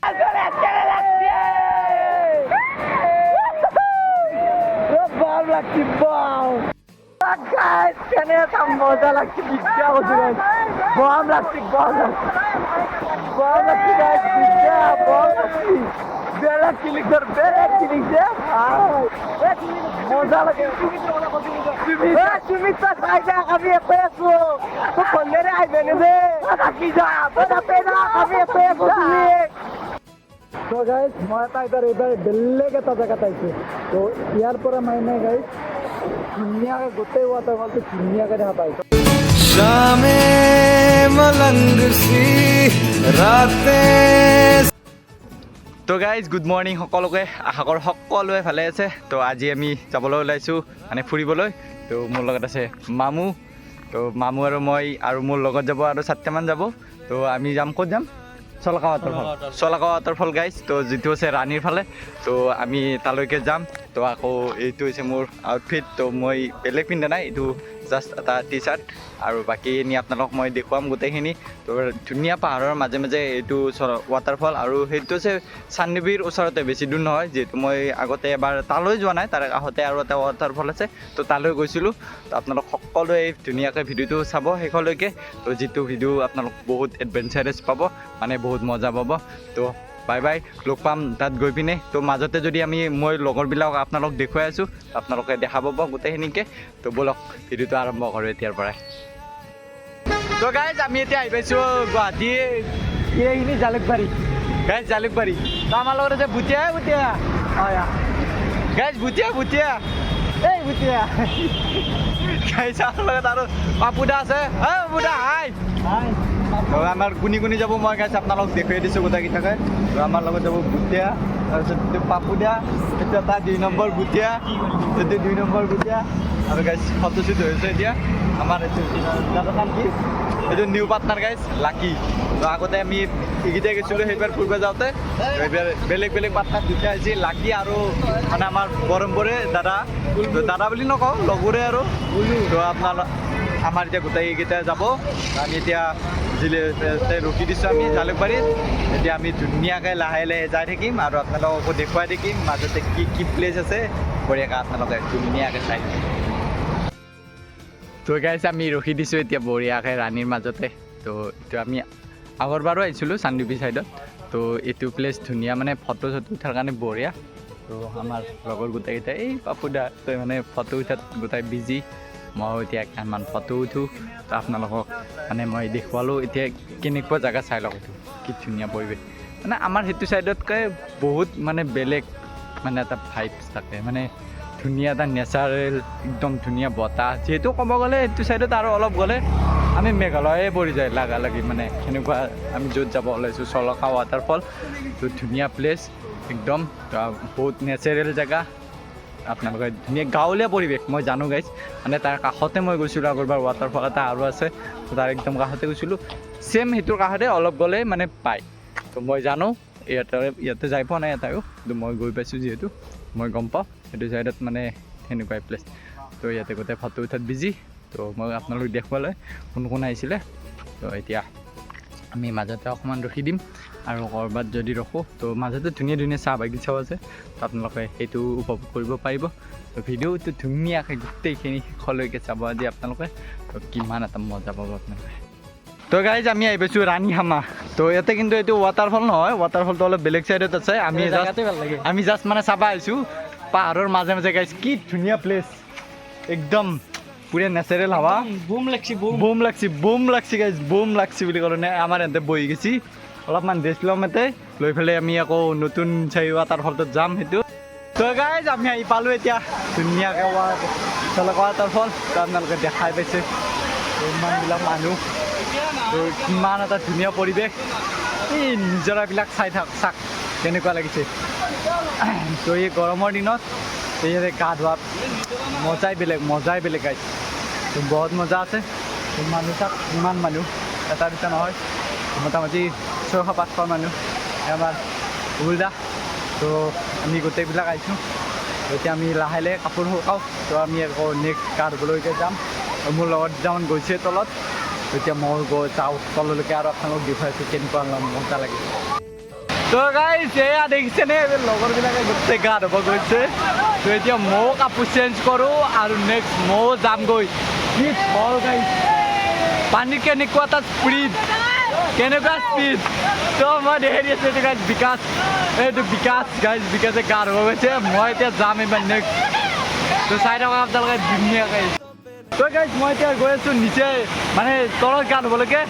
মজা লাগছে বম লাগছে বেলা কিলিকর মজা লাগে তুমি তো খাইছা আমি পেয়েছো তো কন্যারে আইবে নেবে কি যা আমি পেয়েছো তুমি তো গাইস মই এটা এবাৰ বেলেগ এটা জেগাত আহিছোঁ তো ইয়াৰ পৰা মানে গাইস ধুনীয়াকৈ গোটেই ৱাটাৰফলটো ধুনীয়াকৈ দেখা পাইছোঁ शामे मलंग सी राते। তো গাইজ গুড মৰ্ণিং সকলোকে আশা কৰোঁ সকলোৱে ভালে আছে। তো আজি আমি যাবলৈ ওলাইছোঁ মানে ফুৰিবলৈ। তো মোৰ লগত আছে মামু। তো মামু আৰু মই আৰু মোৰ লগত যাব আৰু 7টামান যাব। তো আমি যাম ক'ত যাম চলাকা ৱাটাৰফল গাইজ। তো যিটো আছে ৰাণীৰ ফালে। তো আমি তালৈকে যাম। তো আকৌ এইটো হৈছে মোৰ আউটফিট। তো মই বেলেগ পিন্ধা নাই, এইটো জাষ্ট এটা টি চাৰ্ট আৰু বাকীখিনি আপোনালোকক মই দেখুৱাম গোটেইখিনি। তো ধুনীয়া পাহাৰৰ মাজে মাজে এইটো ৱাটাৰফল আৰু সেইটো হৈছে চান্দিবীৰ ওচৰতে, বেছি দূৰ নহয়। যিহেতু মই আগতে এবাৰ তালৈ যোৱা নাই, তাৰ কাষতে আৰু এটা ৱাটাৰফল আছে, তো তালৈ গৈছিলোঁ। তো আপোনালোক সকলোৱে ধুনীয়াকৈ ভিডিঅ'টো চাব শেষলৈকে। তো যিটো ভিডিঅ' আপোনালোক বহুত এডভেঞ্চাৰাছ পাব, মানে বহুত মজা পাব। তো বাই বাই, লগ পাম তাত গৈ পিনে। তো মাজতে যদি মই লগৰবিলাক আপোনালোক দেখুৱাই আছোঁ, আপোনালোকে দেখা পাব গোটেইখিনিকে। তো ব'লক ভিডিঅ'টো আৰম্ভ কৰোঁ এতিয়াৰ পৰাই। তো গাইজ আমি এতিয়া আহি পাইছোঁ গুৱাহাটী এইখিনি জালুকবাৰী। গাইজ জালুকবাৰী। তো আমাৰ লগত আছে ভুটীয়া গাইজ ভুটীয়া এই ভুটীয়া গাইজ আমাৰ লগত আৰু পাপুদা আছে। পাপুদা হাই। তো আমাৰ কোনি যাব মই গাইজ আপোনালোক দেখুৱাই দিছোঁ গোটেইকেইটাকে। তো আমাৰ লগত যাব ভুটীয়া, তাৰপিছত এইটো পাপুদা, এইটো এটা 2 নম্বৰ ভুটীয়া, এইটো 2 নম্বৰ ভুটীয়া। আৰু গাইজ ফটোশ্বুট হৈছে এতিয়া আমাৰ এইটো দাদাৰ নাম কি, এইটো নিউ পাৰ্টনাৰ গাইজ লাকি। তো আগতে আমি এইকেইটাই গৈছিলোঁ সেইবাৰ ফুৰিব যাওঁতে। এইবাৰ বেলেগ পাৰ্টনাৰ দুটা হৈছে, লাকি আৰু মানে আমাৰ বৰম্বৰে দাদা বুলি নকওঁ, লগৰে আৰু। তো আমাৰ এতিয়া গোটেইকেইটা যাব। আমি এতিয়া ৰখি দিছোঁ আমি জালুকবাৰীত। এতিয়া আমি ধুনীয়াকৈ লাহে যাই থাকিম আৰু আপোনালোককো দেখুৱাই থাকিম মাজতে কি প্লেচ আছে, বঢ়িয়াকৈ আপোনালোকে ধুনীয়াকৈ চাই থাকিম। তো গাইজ আমি ৰখি দিছোঁ এতিয়া বঢ়িয়াকৈ ৰাণীৰ মাজতে। তো এইটো আমি আগৰবাৰো আহিছিলোঁ চান্দিবী ছাইডত। তো এইটো প্লেচ ধুনীয়া, মানে ফটো উঠাৰ কাৰণে বঢ়িয়া। তো আমাৰ লগৰ গোটেইকেইটা এই পাপুদা তই মানে ফটো উঠাত গোটেই বিজি। মই এতিয়া কেইটামান ফটো উঠোঁ, তো আপোনালোকক মানে মই দেখুৱালোঁ এতিয়া কেনেকুৱা জেগা চাই লওক। এইটো কি ধুনীয়া পৰিৱেশ, মানে আমাৰ সেইটো ছাইডতকৈ বহুত মানে বেলেগ, মানে এটা ভাইবছ থাকে, মানে ধুনীয়া এটা নেচাৰেল একদম ধুনীয়া বতাহ। যিহেতু ক'ব গ'লে এইটো ছাইডত আৰু অলপ গ'লে আমি মেঘালয়ে পৰি যায় লাগালাগি, মানে সেনেকুৱা আমি য'ত যাব ওলাইছোঁ চলকা ৱাটাৰফল। তো ধুনীয়া প্লেচ একদম, বহুত নেচাৰেল জেগা। আপোনালোকে ধুনীয়া গাঁৱলীয়া পৰিৱেশ মই জানো গাইজ, মানে তাৰ কাষতে মই গৈছিলোঁ আগৰবাৰ ৱাটাৰফল এটা আৰু আছে, তো তাৰ একদম কাষতে গৈছিলোঁ। ছেম সেইটোৰ কাষতে অলপ গ'লে মানে পায়। তো মই জানো ইয়াতে যাই পোৱা নাই এটাইও, কিন্তু মই গৈ পাইছোঁ যিহেতু মই গম পাওঁ সেইটো ছাইডত মানে সেনেকুৱাই প্লেচ। তো ইয়াতে গোটেই ফটো উঠাত বিজি। তো মই আপোনালোক দেখুৱালৈ কোন আহিছিলে। তো এতিয়া আমি মাজতে অকণমান ৰখি দিম আৰু ক'ৰবাত যদি ৰখোঁ তো মাজতে ধুনীয়া চাহ বাগিচাও আছে, তো আপোনালোকে সেইটো উপভোগ কৰিব পাৰিব। তো ভিডিঅ'টো ধুনীয়াকৈ গোটেইখিনি শেষলৈকে চাব আজি আপোনালোকে, তো কিমান এটা মজা পাব আপোনালোকে। তো গাইজ আমি আহি পাইছোঁ ৰাণীখামা। তো ইয়াতে কিন্তু এইটো ৱাটাৰফল নহয়, ৱাটাৰফলটো অলপ বেলেগ ছাইডত আছে। আমি জাষ্ট মানে চাব আহিছোঁ পাহাৰৰ মাজে গাইজ। কি ধুনীয়া প্লেচ, একদম পুৰা নেচাৰেল হাৱা। বুম লাগছি গাইজ, বুম লাগছি বুলি ক'লে নে আমাৰ ইয়াতে বহি গৈছি অলপমান ৰেষ্ট ল'ম ইয়াতে, লৈ পেলাই আমি আকৌ নতুন ৱাটাৰফলটোত যাম সেইটো। তো গাইজ আমি আহি পালোঁ এতিয়া ধুনীয়াকৈ চলকা ৱাটাৰফল। তো আপোনালোকে দেখাই পাইছে ইমানবিলাক মানুহ, তো কিমান এটা ধুনীয়া পৰিৱেশ। এই নিজৰাবিলাক চাক কেনেকুৱা লাগিছে। তো এই গৰমৰ দিনত এই গা ধোৱাত মজাই বেলেগ গাইজ। তো বহুত মজা আছে। মানুহ চাওক ইমান মানুহ, এটা দুটা নহয়, মোটামুটি 600-500 মানুহ আমাৰ উল্টা। তো আমি গোটেইবিলাক আহিছোঁ। এতিয়া আমি লাহে কাপোৰ শুকাওঁ। তো আমি আকৌ নেক্সট গা ধুবলৈকে যাম। মোৰ লগত দুটামান গৈছে তলত, এতিয়া মই যাওঁ তললৈকে আৰু আপোনালোক দেখুৱাইছোঁ কেনেকুৱা মজা লাগে। তো গাইছ এয়া দেখিছেনে লগৰবিলাকে গোটেই গা ধুব গৈছে তো এতিয়া ময়ো কাপোৰ চেঞ্জ কৰোঁ আৰু নেক্সট ময়ো যামগৈ কি থল গাইছ পানীৰ কেনেকুৱা এটা স্পীড কেনেকুৱা স্পীড তো মই দেখাই আছোঁ এইটো গাইছ বিকাশ এইটো বিকাশে গা ধুব গৈছে মই এতিয়া যাম এইবাৰ নেক্সট তো চাই থকা আপোনালোকে ধুনীয়াকৈ তো গাইছ মই এতিয়া গৈ আছোঁ নিচে মানে তলত গা ধুবলৈকে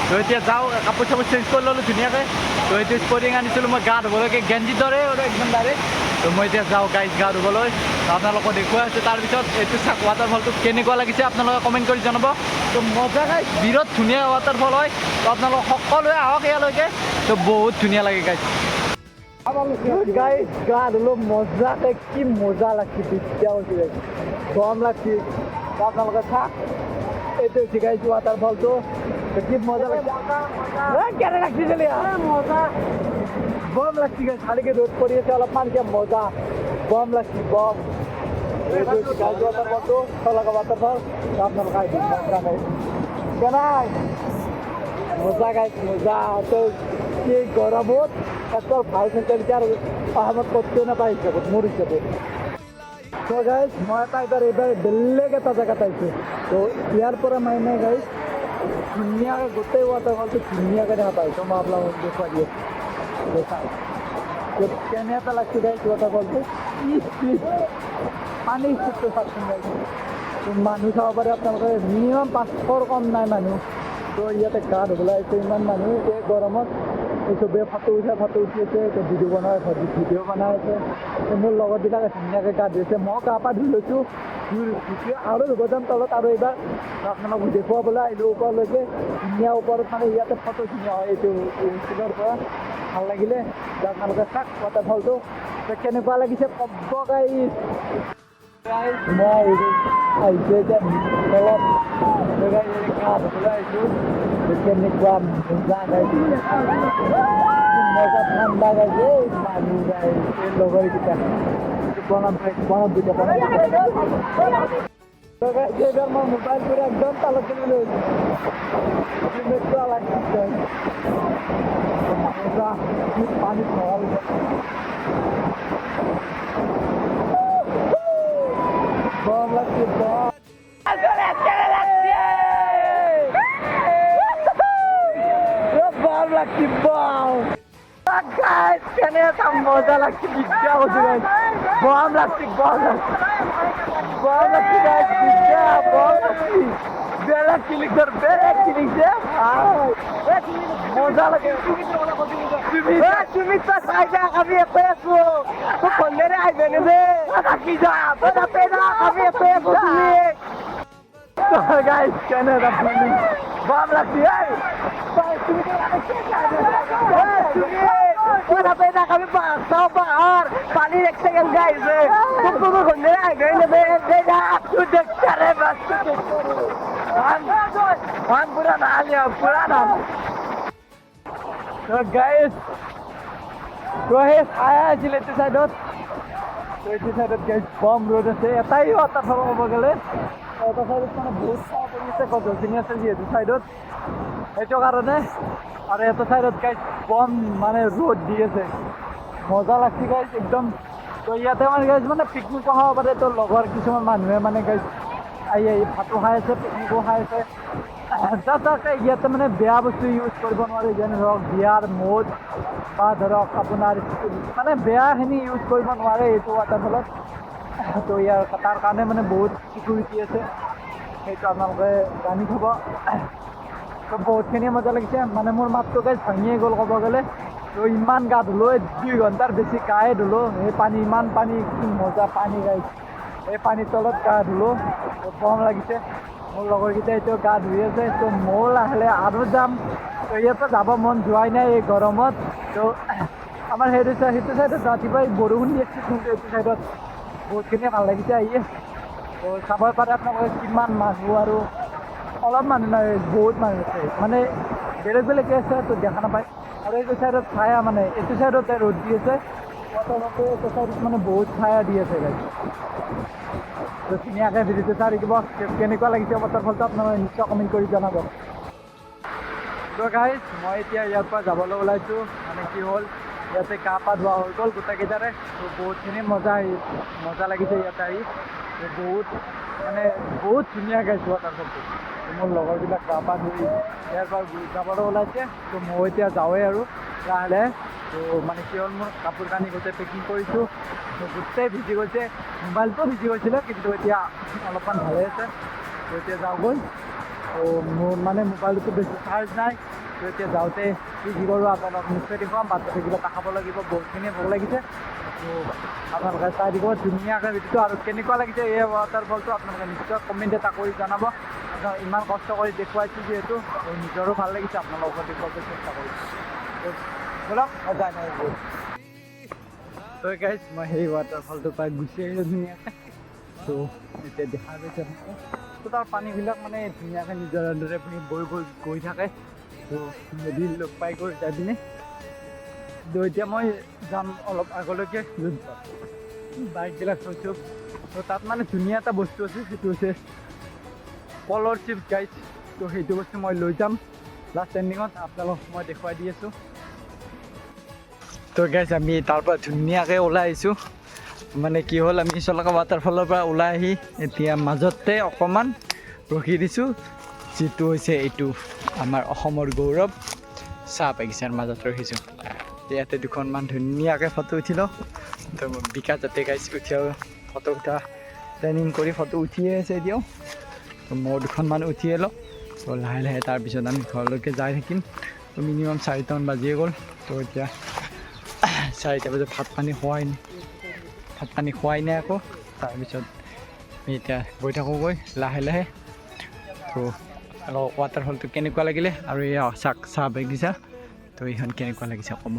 তো এতিয়া যাওঁ কাপোৰ চাপোৰ চেঞ্জ কৰি ল'লোঁ ধুনীয়াকৈ তো এইটো স্পৰ্টিং আনিছিলোঁ মই গা ধুবলৈকে গেঞ্জি দৰে আৰু একদম ডাইৰেক্ট তো মই এতিয়া যাওঁ গাইছ গা ধুবলৈ আপোনালোকক দেখুৱাই আছোঁ তাৰপিছত এইটো চাওক ৱাটাৰফলটো কেনেকুৱা লাগিছে আপোনালোকে কমেণ্ট কৰি জনাব তো মজা গাইছ বিৰাট ধুনীয়া ৱাটাৰফল হয় তো আপোনালোক সকলোৱে আহক ইয়ালৈকে তো বহুত ধুনীয়া লাগে গাইছ গাইছ গা ধুলোঁ মজাকৈ কি মজা লাগছে তেতিয়া হৈছে গাইছ গৰম লাগছে আপোনালোকে চাওক এইটো হৈছে গাইছ ৱাটাৰফলটো কি মজা লাগছে কেনে লাগছে মজা বম লাগছে গাইছ খালিকে ৰ'দ পৰি আছে অলপমান এতিয়া মজা বম লাগছে বম এইটো হৈছে গাইছ ৱাটাৰফলটো তলকা ৱাটাৰফল আপোনালোকে আহিব মজা গাইছ কেনাই মজা গাইছ মজা তো কি গৰমত একদম ভাল চেণ্টাৰ আৰু অসমত ক'তো নাপায় হিচাপত মোৰ হিচাপত তো গাইছ মই এইবাৰ বেলেগ এটা জেগাত আহিছোঁ তো ইয়াৰ পৰা মানে গাইছ ধুনীয়াকৈ গোটেই ৱাটাৰফলটো ধুনীয়াকৈ দেখা পাইছোঁ মই আপোনালোকক দেখুৱাই দি আছোঁ কেনে এটা লাগছে গাইছ ৱাটাৰফলটো পানী স্পীডটো চাওকচোন গাইছ মানুহ চাব পাৰে আপোনালোকে মিনিমাম 500ৰ কম নাই মানুহ তো ইয়াতে গা ধুবলৈ আহিছে ইমান মানুহ এই গৰমত এই চবেই ফটো উঠি আছে ভিডিঅ' বনাই আছে মোৰ লগৰবিলাকে ধুনীয়াকৈ গা ধুইছে মই গা পা ধুই লৈছোঁ আৰু ধুব যাম তলত আৰু এইবাৰ আপোনালোকক দেখুৱাবলৈ আহিলোঁ ওপৰলৈকে ধুনীয়া ওপৰত মানে ইয়াতে ফটো ধুনীয়া হয় এইটো স্কুলৰ পৰা ভাল লাগিলে আপোনালোকে চাওক ৱাটাৰফলটো কেনেকুৱা লাগিছে ক'ব গাইছ মই আহিছোঁ এতিয়া তলত গা ধুবলৈ আহিছোঁ কেনেকুৱা মজা গাইছে মজা ঠাণ্ডা গাইছে মানুহ গাইছে লগৰকেইটা এইবাৰ মই মোবাইল কৰি একদম তালত তুলি লৈছোঁ কেনেকুৱা লাগিছে মজা পানীত ভৰাব বম লাগছে বম লাগছে বম গাইছ কেনে এটা মজা লাগছে বিদ্যা কৈছোঁ গাইছ বম লাগছে গাইছ বিদ্যা বম লাগছে বেলেগ কিলিকছে মজা লাগে তুমি তো চাই যা আমি একৈ আছো তো সন্ধ্যেৰে আহিবে নেবে থাকি যা আমি একৈ আছো তুমি গাইছ কেনে এটা ফিলিং বম লাগছে তুমি kami pasok bahar paling ek second guys tuh gunde aja ini beda sudah cara bas han pura nanya so guys so he saya jile itu sadot guys bom road ase etai waterfall hobo gele eta side মানে বহুত সাপ আছে কত দিন আছে যে এই সাইডত এইটো কারণে আর এত সাইডত গাইজ বম মানে রোদ দিয়েছে মজা লাগছে গাইজ একদম তো ইয়াতে মানে গাইজ মানে পিকনিক খাব পাৰে তো লগৰ কিছুমান মানুহে মানে গাইজ আহি ভাতো খাই আছে পিকনিকো খাই আছে যাতে ইয়াতে মানে বেয়া বস্তু ইউজ কৰিব নোৱাৰে যেনে ধৰক বিয়াৰ মদ বা ধৰক আপোনাৰ মানে বেয়াখিনি ইউজ কৰিব নোৱাৰে এইটো ৱাটাৰফলত তো ইয়াৰ তাৰ কাৰণে মানে বহুত চিকিউৰিটি আছে সেইটো আপোনালোকে জানি থ'ব তো বহুতখিনি মজা লাগিছে মানে মোৰ মাতটো গাইজ ভাঙিয়ে গ'ল ক'ব গ'লে তো ইমান গা ধুলোঁ 2 ঘণ্টাৰ বেছি গায়ে ধুলোঁ এই পানী ইমান পানী কি মজা পানী গাইজ এই পানীৰ তলত গা ধুলোঁ বম লাগিছে মোৰ লগৰকেইটা এতিয়া গা ধুই আছে তো ময়ো লাহে আৰু যাম তো ইয়াতে যাব মন যোৱাই নাই এই গৰমত তো আমাৰ সেইটো চাইডত ৰাতিপুৱাই বৰষুণ দি আছে কিন্তু এইটো চাইডত বহুতখিনি ভাল লাগিছে আহিয়ে তো চাব পাৰে আপোনালোকে কিমান মানুহ আৰু অলপ মানুহ নাই বহুত মানুহ আছে মানে বেলেগ বেলেগকৈ আছে তো দেখা নাপায় আৰু এইটো চাইডত ছায়া মানে এইটো চাইডত ৰ'দ দি আছে ৱাটাৰফলটো এইটো চাইডত মানে বহুত ছায়া দি আছে গাইজ তো ধুনীয়াকৈ ভিডিঅ'টো চাই থাকিব কেনেকুৱা লাগিছে ৱাটাৰফলটো আপোনালোকে নিশ্চয় কমেণ্ট কৰি জনাব তো গাইজ মই এতিয়া ইয়াৰ পৰা যাবলৈ ওলাইছোঁ মানে কি হ'ল ইয়াতে গা পা ধোৱা হৈ গ'ল গোটেইকেইটাৰে তো বহুতখিনি মজা লাগিছে ইয়াতে আহি তো বহুত ধুনীয়া গাইছোঁ ৱাটাৰফলটো মোৰ লগৰবিলাক গা পা ধুই ইয়াৰ পৰা যাবলৈ ওলাইছে তো মই এতিয়া যাওঁৱেই আৰু লাহে লাহে তো মানে কি হ'ল মোৰ কাপোৰ কানি গোটেই পেকিং কৰিছোঁ তো গোটেই ভিজি গৈছে মোবাইলটো ভিজি গৈছিলে কিন্তু এতিয়া অলপমান ভালে আছে তো এতিয়া যাওঁগৈ তো মোৰ মানে মোবাইলটো বেছি চাৰ্জ নাই তো এতিয়া যাওঁতে কি কৰোঁ আপোনালোকক নিশ্চয় দেখুৱাম বাচ্চাটো কিবা এটা খাব লাগিব বহুতখিনি ভোক লাগিছে তো আপোনালোকে চাই দিব ধুনীয়াকৈ ভিডিঅ'টো আৰু কেনেকুৱা লাগিছে এই ৱাটাৰফলটো আপোনালোকে নিশ্চয় কমেণ্ট এটা কৰি জনাব ইমান কষ্ট কৰি দেখুৱাইছোঁ যিহেতু নিজৰো ভাল লাগিছে আপোনালোকক দেখুৱাবলৈ চেষ্টা কৰিছোঁ বলক যায় নাই তো গাইজ মই সেই ৱাটাৰফলটোৰ পৰা গুচি আহিলোঁ ধুনীয়াকৈ তো এতিয়া দেখা গৈছে তো তাৰ পানীবিলাক মানে ধুনীয়াকৈ নিজৰ দৰে আপুনি গৈ থাকে তো নদী লগ পাই গৈ যাই পিনে তো এতিয়া মই যাম অলপ আগলৈকে বাইকবিলাক থৈছোঁ তো তাত মানে ধুনীয়া এটা বস্তু আছে সেইটো হৈছে কলৰ চিপছ গাইজ তো সেইটো বস্তু মই লৈ যাম লাষ্ট এণ্ডিঙত আপোনালোকক মই দেখুৱাই দি আছোঁ তো গাইজ আমি তাৰ পৰা ধুনীয়াকৈ ওলাই আহিছোঁ মানে কি হ'ল আমি চলকা ৱাটাৰফলৰ পৰা ওলাই আহি এতিয়া মাজতে অকণমান ৰখি দিছোঁ যিটো হৈছে এইটো আমাৰ অসমৰ গৌৰৱ চাহ বাগিচাৰ মাজত ৰখিছোঁ ইয়াতে দুখনমান ধুনীয়াকৈ ফটো উঠিলোঁ তো বিকাশ যাতে গাইছ উঠিও ফটো উঠা প্লেনিং কৰি ফটো উঠিয়ে আছে এতিয়াও তো মই দুখনমান উঠিয়ে লওঁ তো লাহে লাহে তাৰপিছত আমি ঘৰলৈকে যাই থাকিম তো মিনিমাম 4টামান বাজিয়ে গ'ল তো এতিয়া 4টা বজাত ভাত পানী খোৱাই নাই আকৌ তাৰপিছত আমি এতিয়া গৈ থাকোঁগৈ লাহে লাহে তো ৱাটাৰফলটো কেনেকুৱা লাগিলে আৰু এই চাহ বাগিচা তো এইখন কেনেকুৱা লাগিছে ক'ব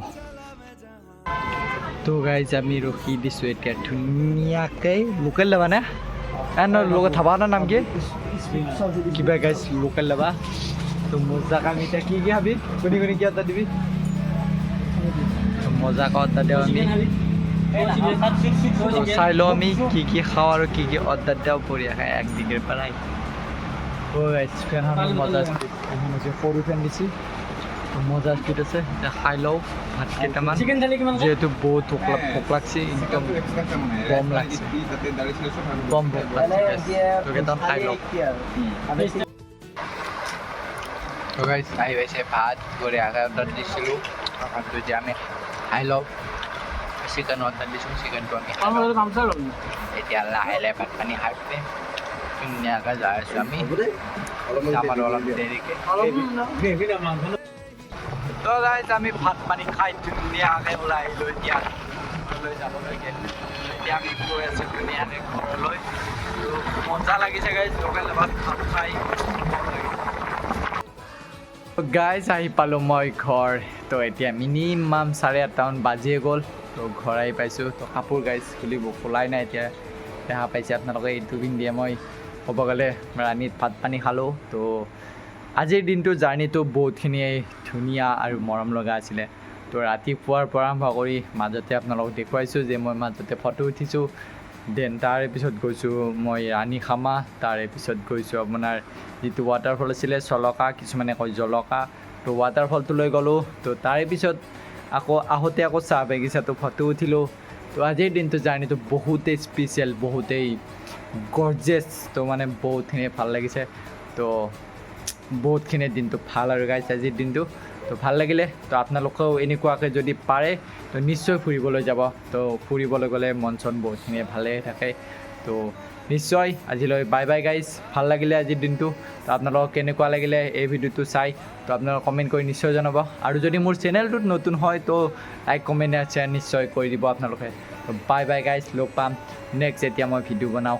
তো গাইজ আমি ৰখি দিছোঁ এতিয়া ধুনীয়াকৈ লোকেল ল'বা নে লগত থাবা না নাম কি কিবা গাইজ লোকেল ল'বা তো মজা কাম এতিয়া কি খাবি কোনি কি অৰ্ডাৰ দিবি মজা অৰ্ডাৰ দিওঁ আমি চাই লওঁ আমি কি খাওঁ আৰু কি অৰ্ডাৰ দিওঁ বঢ়িয়াকৈ 1 ডিগ্ৰীৰ পৰাই ফেনখন মজা স্পীড এখন হৈছে সৰু ফেন দিছোঁ মজা স্পীড আছে এতিয়া খাই লওঁ ভাত কেইটামান যিহেতু বহুত ভোক লাগছে একদম বম লাগছে বম ভোক লাগছে কেইটামান খাই লওঁ তো গাইজ আহি পাইছে ভাত বঢ়িয়াকৈ অৰ্ডাৰ দিছিলোঁ ভাতটো এতিয়া আমি খাই লওঁ চিকেন অৰ্ডাৰ দিছোঁ চিকেনটো আমি এতিয়া লাহে লাহে ভাত পানী খাই পিনে ধুনীয়াকৈ যাই আছোঁ আমি আমাৰ অলপ দেৰিকৈ তো গাইজ আমি ভাত পানী খাই ধুনীয়াকৈ ওলাই আহিলোঁ এতিয়া ঘৰলৈ যাবলৈকে এতিয়া আমি গৈ আছোঁ ধুনীয়াকৈ ঘৰলৈ তো মজা লাগিছে গাইজ লোকেল ভাত খাই গাইজ আহি পালোঁ মই ঘৰ তো এতিয়া মিনিমাম 8:30মান বাজিয়ে গ'ল তো ঘৰ আহি পাইছোঁ তো কাপোৰ গাইজ খোলাই নাই এতিয়া দেখা পাইছে আপোনালোকে এইটো পিন্ধিয়ে মই ক'ব গ'লে ৰাণীত ভাত পানী খালোঁ তো আজিৰ দিনটোৰ জাৰ্ণিটো বহুতখিনি ধুনীয়া আৰু মৰম লগা আছিলে তো ৰাতিপুৱাৰ পৰা আৰম্ভ কৰি মাজতে আপোনালোকক দেখুৱাইছোঁ যে মই মাজতে ফটো উঠিছোঁ দেন তাৰে পিছত গৈছোঁ মই ৰাণী খামা তাৰে পিছত গৈছোঁ আপোনাৰ যিটো ৱাটাৰফল আছিলে চলকা কিছুমানে কয় জলকা তো ৱাটাৰফলটোলৈ গ'লোঁ তো তাৰে পিছত আকৌ আহোঁতে আকৌ চাহ বাগিচাটো ফটো উঠিলোঁ তো আজিৰ দিনটো জাৰ্ণিটো বহুতেই স্পেচিয়েল বহুতেই গৰ্জেছ তো মানে বহুতখিনি ভাল লাগিছে তো বহুতখিনি দিনটো ভাল আৰু গাইছে আজিৰ দিনটো তো ভাল লাগিলে তো আপোনালোকেও এনেকুৱাকৈ যদি পাৰে তো নিশ্চয় ফুৰিবলৈ যাব তো ফুৰিবলৈ গ'লে মন চন বহুতখিনি ভালে থাকে তো নিশ্চয় আজিলৈ বাই বাই গাইজ ভাল লাগিলে আজিৰ দিনটো তো আপোনালোকক কেনেকুৱা লাগিলে এই ভিডিঅ'টো চাই তো আপোনালোকে কমেণ্ট কৰি নিশ্চয় জনাব আৰু যদি মোৰ চেনেলটোত নতুন হয় তো লাইক কমেণ্ট শ্বেয়াৰ নিশ্চয় কৰি দিব আপোনালোকে তো বাই বাই গাইজ লগ পাম নেক্সট যেতিয়া মই ভিডিঅ' বনাওঁ